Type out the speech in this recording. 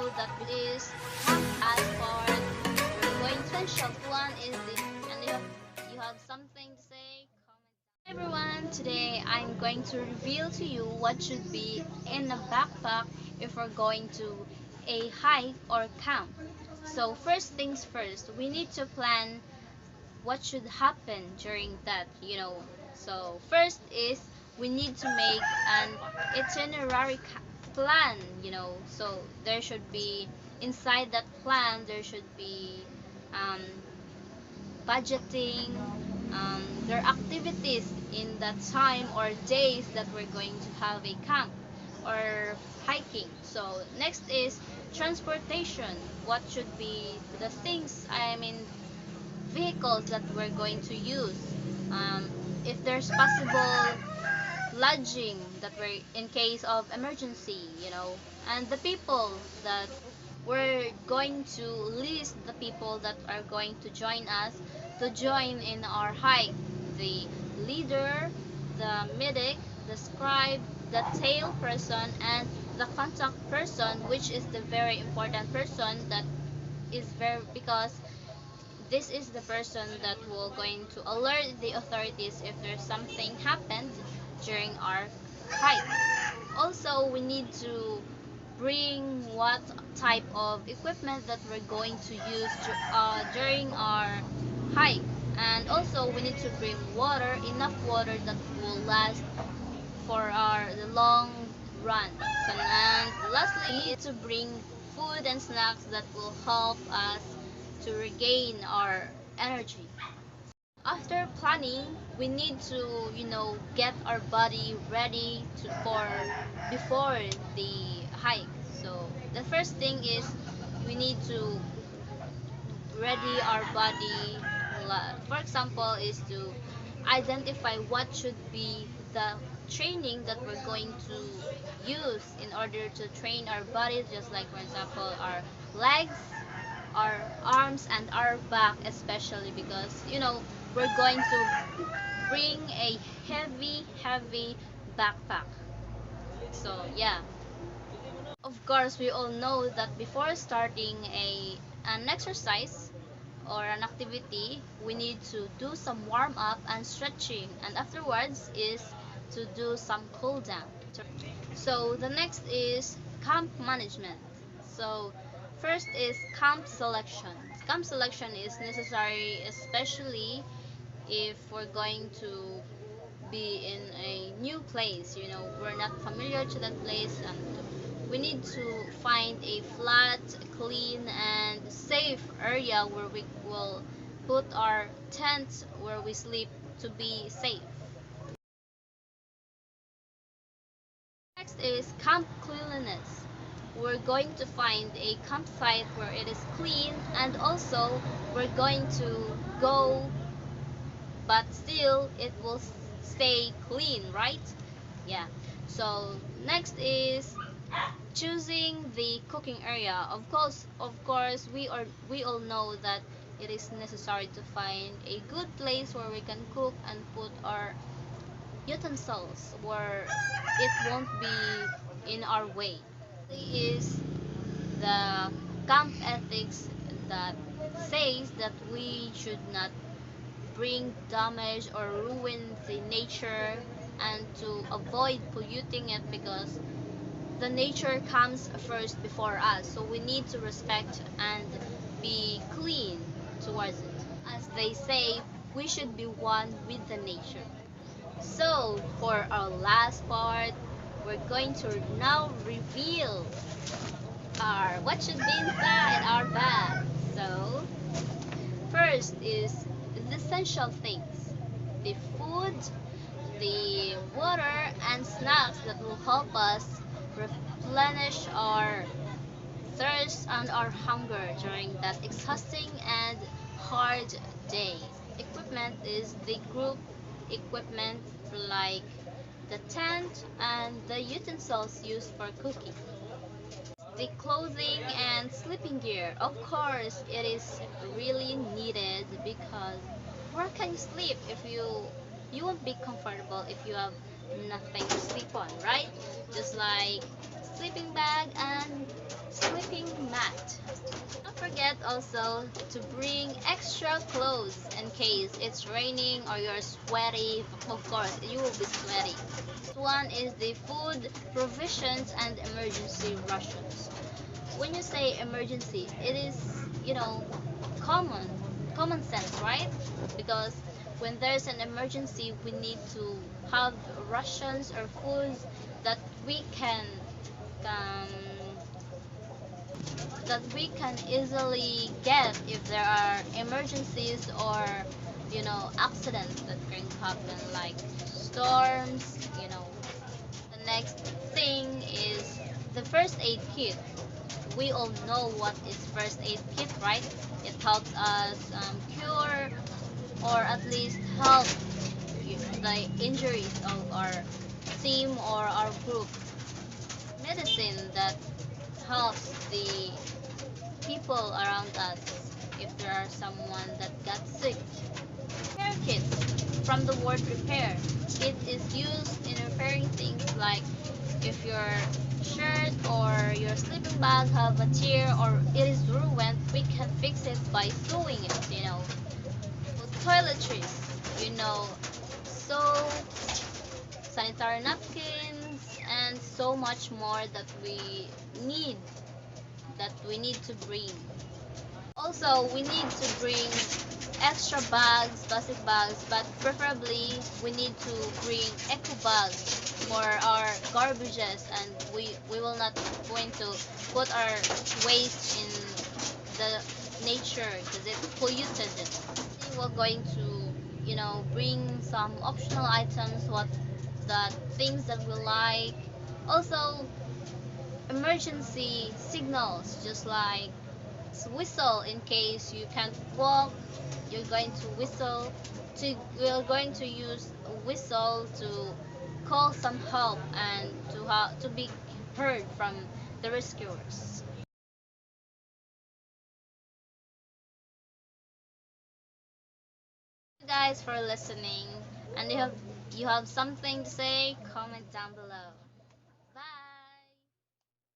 know that is as part. We're going to essential one is this, and you have something to say. Comment. Hi everyone, today I'm going to reveal to you what should be in a backpack if we're going to a hike or camp. So first things first, we need to plan what should happen during that. So first is we need to make an itinerary plan. So there should be inside that plan there should be um, budgeting, their activities in that time or days that we're going to have a camp or hiking. So next is transportation. What should be the things, I mean vehicles that we're going to use, um, if there's possible lodging that we're in case of emergency, and the people that we're going to list the people that are going to join us to join in our hike: the leader, the medic, the scribe, the tail person, and the contact person, which is the very important person that is very because this is the person that will going to alert the authorities if there's something happened during our hike. Also, we need to bring what type of equipment that we're going to use during our hike. And also, we need to bring water, enough water that will last for our the long run. And lastly, we need to bring food and snacks that will help us to regain our energy. After planning, we need to get our body ready for before the hike. So the first thing is we need to ready our body. For example, is to identify what should be the training that we're going to use in order to train our body, just like for example our legs, our arms, and our back, especially because we're going to bring a heavy backpack. So yeah, of course we all know that before starting an exercise or an activity, we need to do some warm up and stretching, and afterwards is to do some cool down. So the next is camp management. So first is camp selection. Camp selection is necessary, especially if we're going to be in a new place. We're not familiar to that place, and we need to find a flat, clean, and safe area where we will put our tents where we sleep to be safe. Next is camp cleanliness. We're going to find a campsite where it is clean, and also we're going to go, but still it will stay clean, right? Yeah. So next is choosing the cooking area. Of course, we all know that it is necessary to find a good place where we can cook and put our utensils where it won't be in our way. Is the camp ethics that says that we should not bring damage or ruin the nature, and to avoid polluting it, because the nature comes first before us, so we need to respect and be clean towards it. As they say, we should be one with the nature. So for our last part, we're going to now reveal our what should be inside our bag. So first is the essential things: the food, the water, and snacks that will help us replenish our thirst and our hunger during that exhausting and hard day. Equipment is the group equipment, like the tent and the utensils used for cooking. The clothing and sleeping gear, of course, it is really needed, because where can you sleep if you won't be comfortable if you have nothing to sleep on, right? Just like sleeping bag and sleeping mat. Don't forget also to bring extra clothes in case it's raining or you're sweaty. Of course, you will be sweaty. One is the food provisions and emergency rations. When you say emergency, it is, common, common sense, right? Because when there's an emergency, we need to have rations or foods that we can um, easily get if there are emergencies or accidents that can happen like storms. The next thing is the first aid kit. We all know what is first aid kit, right? It helps us cure or at least help the injuries of our team or our group. Medicine that helps the people around us if there are someone that got sick. Repair kit from the word repair. It is used in repairing things like if your shirt or your sleeping bag have a tear or it is ruined, we can fix it by sewing it. Toiletries, soap, sanitary napkins, and so much more need that we need to bring. Also, we need to bring extra bags, plastic bags, but preferably we need to bring eco bags for our garbages, and we will not going to put our waste in the nature because it polluted it. We're going to, bring some optional items, what the things that we like. Also, emergency signals, just like whistle in case you can't walk. You're going to whistle. We're going to use a whistle to call some help and to be heard from the rescuers. Thank you guys for listening, and you have something to say, comment down below.